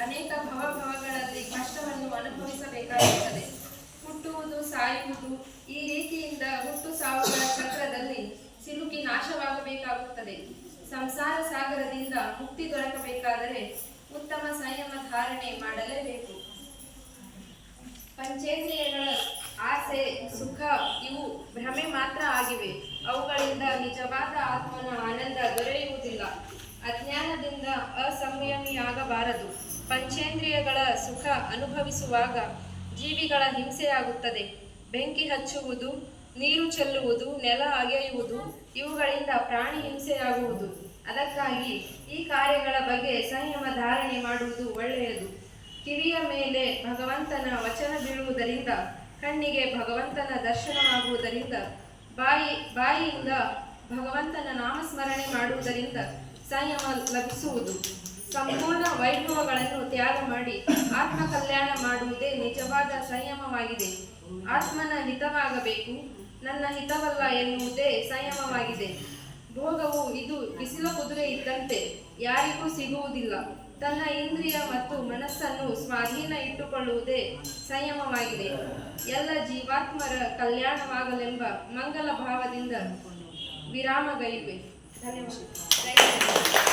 ಅನೇಕ ಭವಭವಗಳಲ್ಲಿ ಕಷ್ಟವನ್ನು ಅನುಭವಿಸಬೇಕಾಗುತ್ತದೆ. ಹುಟ್ಟುವುದು, ಸಾಯುವುದು, ಈ ರೀತಿಯಿಂದ ಹುಟ್ಟು ಸಾವುಗಳ ಚಕ್ರದಲ್ಲಿ ಸಿಲುಕಿ ನಾಶವಾಗಬೇಕಾಗುತ್ತದೆ. ಸಂಸಾರ ಸಾಗರದಿಂದ ಮುಕ್ತಿ ದೊರಕಬೇಕಾದರೆ ಉತ್ತಮ ಸಂಯಮ ಧಾರಣೆ ಮಾಡಲೇಬೇಕು. ಪಂಚೇಂದ್ರಿಯಗಳ ಆಸೆ, ಸುಖ ಇವು ಭ್ರಮೆ ಮಾತ್ರ ಆಗಿವೆ. ಅವುಗಳಿಂದ ನಿಜವಾದ ಆತ್ಮನ ಆನಂದ ದೊರೆಯುವುದಿಲ್ಲ. ಅಜ್ಞಾನದಿಂದ ಅಸಂಯಮಿಯಾಗಬಾರದು. ಪಂಚೇಂದ್ರಿಯಗಳ ಸುಖ ಅನುಭವಿಸುವಾಗ ಜೀವಿಗಳ ಹಿಂಸೆಯಾಗುತ್ತದೆ. ಬೆಂಕಿ ಹಚ್ಚುವುದು, ನೀರು ಚೆಲ್ಲುವುದು, ನೆಲ ಅಗೆಯುವುದು ಇವುಗಳಿಂದ ಪ್ರಾಣಿ ಹಿಂಸೆಯಾಗುವುದು. ಅದಕ್ಕಾಗಿ ಈ ಕಾರ್ಯಗಳ ಬಗ್ಗೆ ಸಂಯಮ ಧಾರಣೆ ಮಾಡುವುದು ಒಳ್ಳೆಯದು. ಕಿವಿಯ ಮೇಲೆ ಭಗವಂತನ ವಚನ ಬೀಳುವುದರಿಂದ, ಕಣ್ಣಿಗೆ ಭಗವಂತನ ದರ್ಶನವಾಗುವುದರಿಂದ, ಬಾಯಿಯಿಂದ ಭಗವಂತನ ನಾಮಸ್ಮರಣೆ ಮಾಡುವುದರಿಂದ ಸಂಯಮ ಲಭಿಸುವುದು. ಸಂಪೂರ್ಣ ವೈಭವಗಳನ್ನು ತ್ಯಾಗ ಮಾಡಿ ಆತ್ಮ ಕಲ್ಯಾಣ ಮಾಡುವುದೇ ನಿಜವಾದ ಸಂಯಮವಾಗಿದೆ. ಆತ್ಮನ ಹಿತವಾಗಬೇಕು, ನನ್ನ ಹಿತವಲ್ಲ ಎನ್ನುವುದೇ ಸಂಯಮವಾಗಿದೆ. ಭೋಗವು ಇದು ಬಿಸಿಲ ಕುದುರೆ ಇದ್ದಂತೆ, ಯಾರಿಗೂ ಸಿಗುವುದಿಲ್ಲ. ತನ್ನ ಇಂದ್ರಿಯ ಮತ್ತು ಮನಸ್ಸನ್ನು ಸ್ವಾಧೀನ ಇಟ್ಟುಕೊಳ್ಳುವುದೇ ಸಂಯಮವಾಗಿದೆ. ಎಲ್ಲ ಜೀವಾತ್ಮರ ಕಲ್ಯಾಣವಾಗಲೆಂಬ ಮಂಗಲ ಭಾವದಿಂದ ವಿರಾಮಗೈವೆ. ಧನ್ಯವಾದ.